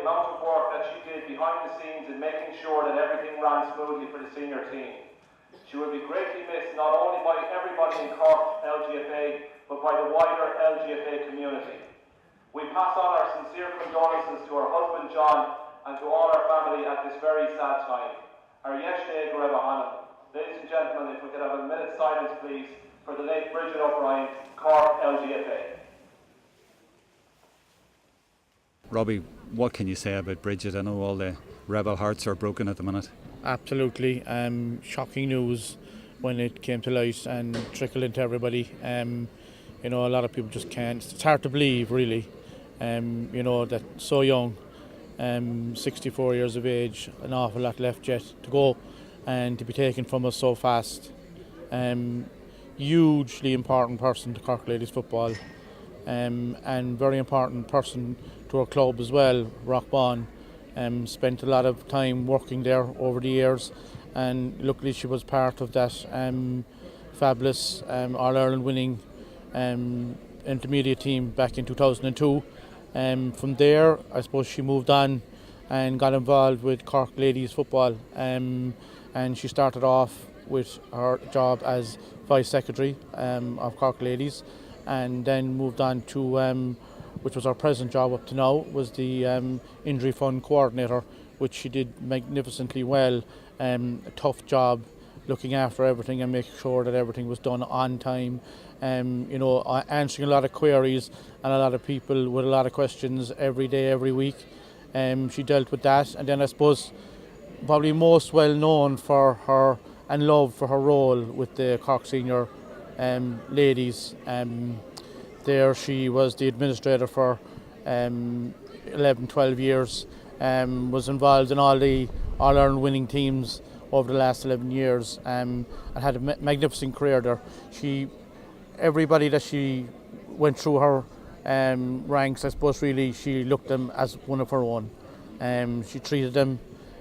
amount of work that she did behind the scenes in making sure that everything ran smoothly for the senior team. She will be greatly missed not only by everybody in Cork LGFA, but by the wider LGFA community. We pass on our sincere condolences to her husband John and to all our family at this very sad time. Our Yeshde Greba Hanna. Ladies and gentlemen, if we could have a minute's silence please for the late Bridget O'Brien, Cork LGFA. Robbie, what can you say about Bridget? I know all the rebel hearts are broken at the minute. Absolutely. Shocking news when it came to light and trickled into everybody. A lot of people just can't. It's hard to believe, really. That so young, 64 years of age, an awful lot left yet to go, and to be taken from us so fast. Hugely important person to Cork Ladies football, and very important person to our club as well, Rockban. Spent a lot of time working there over the years, and luckily she was part of that fabulous All-Ireland winning intermediate team back in 2002. From there, I suppose she moved on and got involved with Cork Ladies football, and she started off with her job as Vice Secretary of Cork Ladies, and then moved on to which was our present job up to now, was the Injury Fund Coordinator, which she did magnificently well. A tough job, looking after everything and making sure that everything was done on time. Answering a lot of queries and a lot of people with a lot of questions every day, every week. She dealt with that, and then I suppose probably most well known for her and loved for her role with the Cork Senior ladies. There she was the administrator for 11-12 years, was involved in all the All-Ireland winning teams over the last 11 years, and had a magnificent career there. Everybody that she went through her ranks, I suppose really she looked them as one of her own. She treated them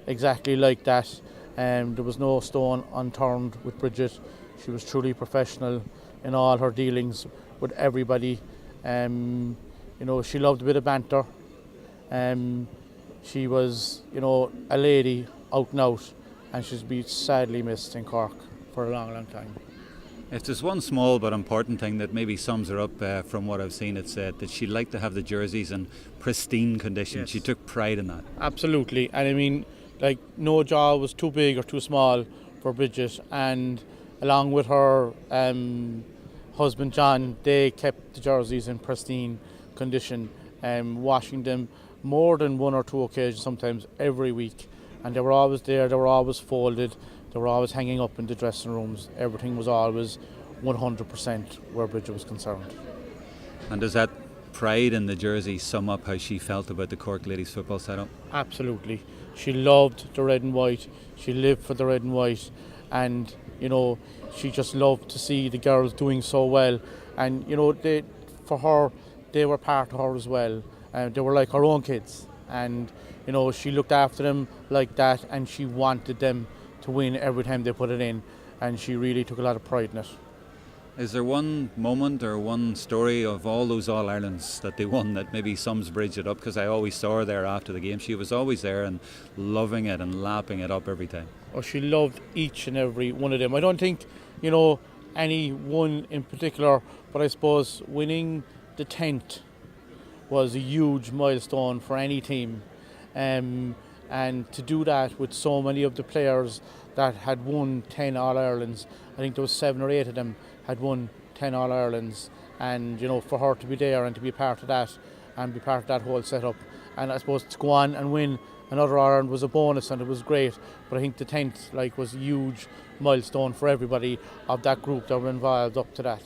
exactly like that. There was no stone unturned with Bridget. She was truly professional in all her dealings with everybody. She loved a bit of banter. She was, a lady out and out, and she's been sadly missed in Cork for a long, long time. If there's one small but important thing that maybe sums her up from what I've seen, it's that she liked to have the jerseys in pristine condition. Yes. She took pride in that. Absolutely, and no job was too big or too small for Bridget, and along with her husband John, they kept the jerseys in pristine condition, washing them more than one or two occasions, sometimes every week, and they were always there, they were always folded, they were always hanging up in the dressing rooms. Everything was always 100% where Bridget was concerned. And does that pride in the jersey sum up how she felt about the Cork Ladies football setup? Absolutely. She loved the red and white, she lived for the red and white, and she just loved to see the girls doing so well, and for her, they were part of her as well. They were like her own kids, and she looked after them like that, and she wanted them to win every time they put it in, and she really took a lot of pride in it. Is there one moment or one story of all those All-Irelands that they won that maybe sums Bridget up? Because I always saw her there after the game. She was always there and loving it and lapping it up every time. Oh, she loved each and every one of them. I don't think, any one in particular, but I suppose winning the 10th was a huge milestone for any team. And to do that with so many of the players that had won 10 All-Irelands, I think there was 7 or 8 of them had won 10 All-Irelands, and for her to be there and to be part of that and be part of that whole setup, and I suppose to go on and win another All-Ireland was a bonus, and it was great, but I think the 10th was a huge milestone for everybody of that group that were involved up to that.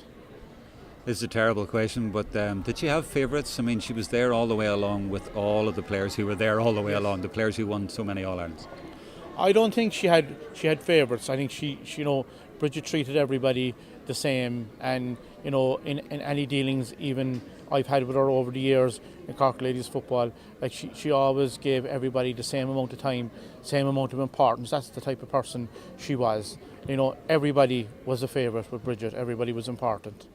This is a terrible question, but did she have favourites? I mean, she was there all the way along with all of the players who were there all the way along, the players who won so many All-Irelands. I don't think she had favourites. I think she Bridget treated everybody the same, and in any dealings even I've had with her over the years in Cork Ladies football, she always gave everybody the same amount of time, same amount of importance. That's the type of person she was. Everybody was a favourite with Bridget. Everybody was important.